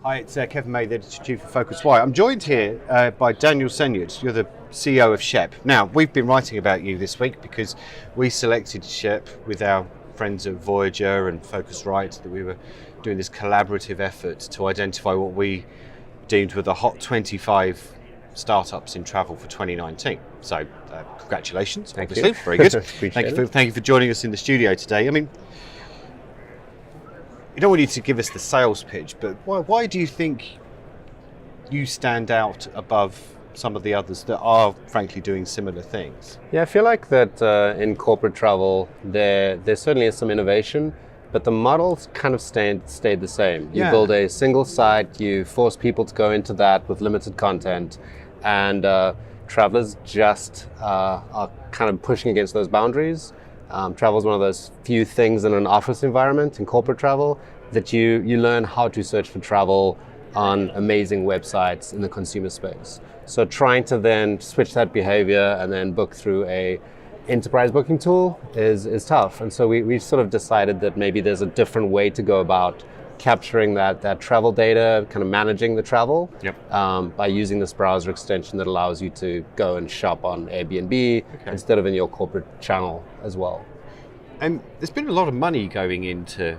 Hi, it's Kevin May, the Editor-Chief of PhocusWire. I'm joined here by Daniel Senyard. You're the CEO of Shep. Now, we've been writing about you this week because we selected Shep with our friends at Voyager and Phocuswright, that we were doing this collaborative effort to identify what we deemed were the hot 25 startups in travel for 2019. So, congratulations, obviously. Very good. Thank you for joining us in the studio today. I mean, I don't want you to give us the sales pitch, but why do you think you stand out above some of the others that are, frankly, doing similar things? Yeah, I feel like that in corporate travel, there certainly is some innovation, but the models kind of stayed the same. You build a single site, you force people to go into that with limited content, and travelers just are kind of pushing against those boundaries. Travel is one of those few things in an office environment, in corporate travel, that you learn how to search for travel on amazing websites in the consumer space. So trying to then switch that behavior and then book through a enterprise booking tool is tough. And so we sort of decided that maybe there's a different way to go about capturing that travel data, kind of managing the travel by using this browser extension that allows you to go and shop on Airbnb instead of in your corporate channel as well. And there's been a lot of money going into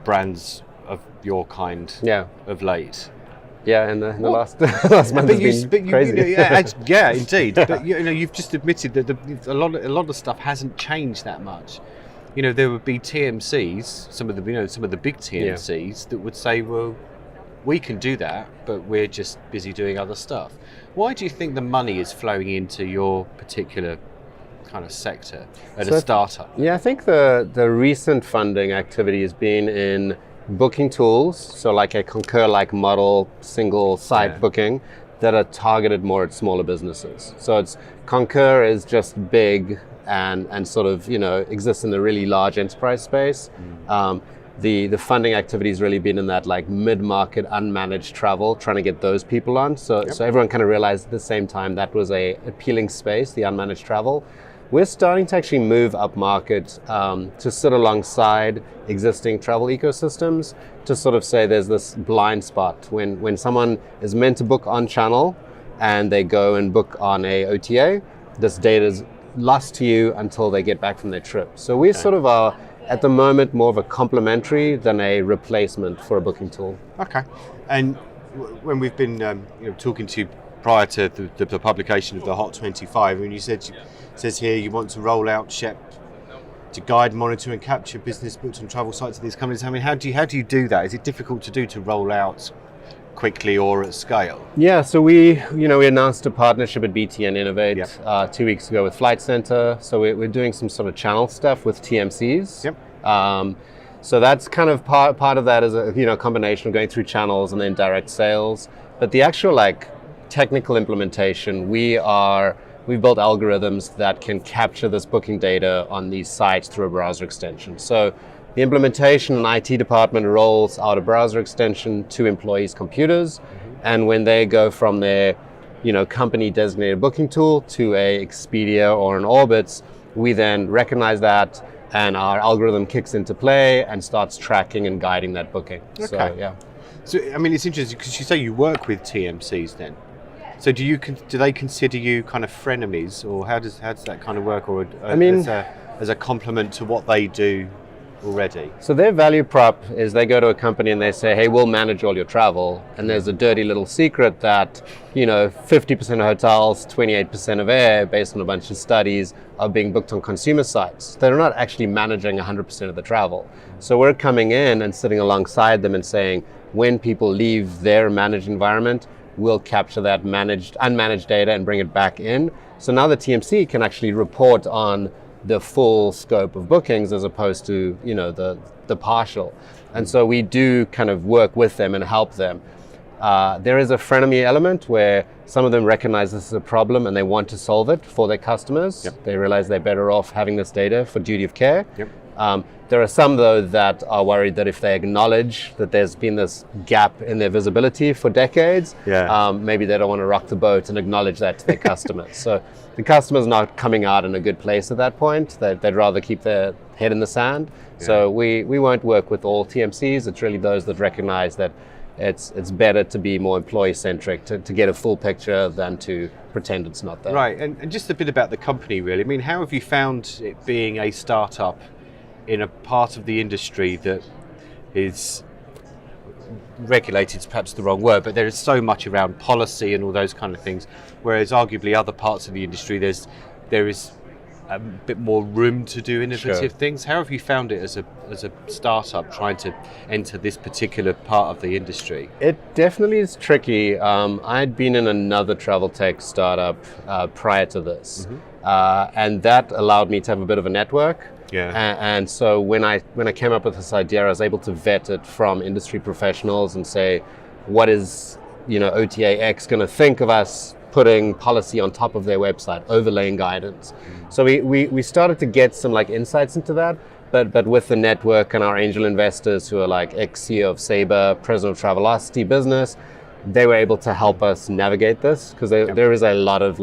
brands of your kind of late. Yeah, in the last month has been crazy. Yeah, indeed. But you've just admitted that a lot of stuff hasn't changed that much. You know, there would be TMCs, some of the big TMCs that would say, well, we can do that, but we're just busy doing other stuff. Why do you think the money is flowing into your particular kind of sector at a startup? Yeah, I think the recent funding activity has been in booking tools, so like a Concur-like model, single site booking, that are targeted more at smaller businesses. So Concur is just big and sort of, exists in the really large enterprise space. The funding activity has really been in that like mid-market unmanaged travel, trying to get those people on. So everyone kind of realized at the same time that was a appealing space, the unmanaged travel. We're starting to actually move up market to sit alongside existing travel ecosystems to sort of say there's this blind spot when someone is meant to book on channel and they go and book on a OTA, this data is lost to you until they get back from their trip. So we sort of are at the moment more of a complementary than a replacement for a booking tool. Okay. And when we've been talking to you prior to the publication of the Hot 25, and you says here you want to roll out Shep to guide, monitor, and capture business booked on travel sites of these companies. I mean, how do you do that? Is it difficult to do to roll out quickly or at scale? Yeah, so we announced a partnership at BT and Innovate 2 weeks ago with Flight Centre. So we're doing some sort of channel stuff with TMCs. So that's kind of part of that is a combination of going through channels and then direct sales. But the actual technical implementation, we've built algorithms that can capture this booking data on these sites through a browser extension. So the implementation and IT department rolls out a browser extension to employees' computers, and when they go from their company designated booking tool to a Expedia or an Orbitz, we then recognize that and our algorithm kicks into play and starts tracking and guiding that booking. So I mean, it's interesting because you say you work with TMCs then. So do they consider you kind of frenemies, or how does that kind of work, or as a complement to what they do already? So their value prop is they go to a company and they say, hey, we'll manage all your travel. And there's a dirty little secret that 50% of hotels, 28% of air, based on a bunch of studies, are being booked on consumer sites. They're not actually managing 100% of the travel. So we're coming in and sitting alongside them and saying, when people leave their managed environment, we'll capture that unmanaged data and bring it back in. So now the TMC can actually report on the full scope of bookings as opposed to the partial. And so we do kind of work with them and help them. There is a frenemy element where some of them recognize this is a problem and they want to solve it for their customers. They realize they're better off having this data for duty of care. There are some, though, that are worried that if they acknowledge that there's been this gap in their visibility for decades, maybe they don't want to rock the boat and acknowledge that to their customers. So the customer's not coming out in a good place at that point. They'd rather keep their head in the sand. So we won't work with all TMCs. It's really those that recognize that it's better to be more employee-centric, to get a full picture than to pretend it's not there. Right, and just a bit about the company, really. I mean, how have you found it being a startup in a part of the industry that is regulated, is perhaps the wrong word, but there is so much around policy and all those kind of things, whereas arguably other parts of the industry there is a bit more room to do innovative things. How have you found it as a startup trying to enter this particular part of the industry? It definitely is tricky. I'd been in another travel tech startup prior to this, and that allowed me to have a bit of a network. And so when I came up with this idea, I was able to vet it from industry professionals and say, what is OTA X going to think of us putting policy on top of their website, overlaying guidance. So we started to get some insights into that, but with the network and our angel investors who are ex-CEO of Sabre, president of Travelocity Business, they were able to help us navigate this, because there is a lot of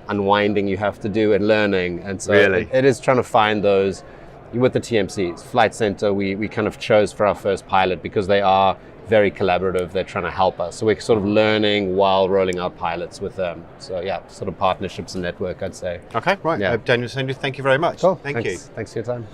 unwinding you have to do and learning, and so it is trying to find those with the TMCs. Flight Center, we kind of chose for our first pilot because they are very collaborative. They're trying to help us, so we're sort of learning while rolling out pilots with them. So sort of partnerships and network, I'd say. Okay, right. Daniel Senyard, thank you very much. Cool. Thank you. Thanks for your time.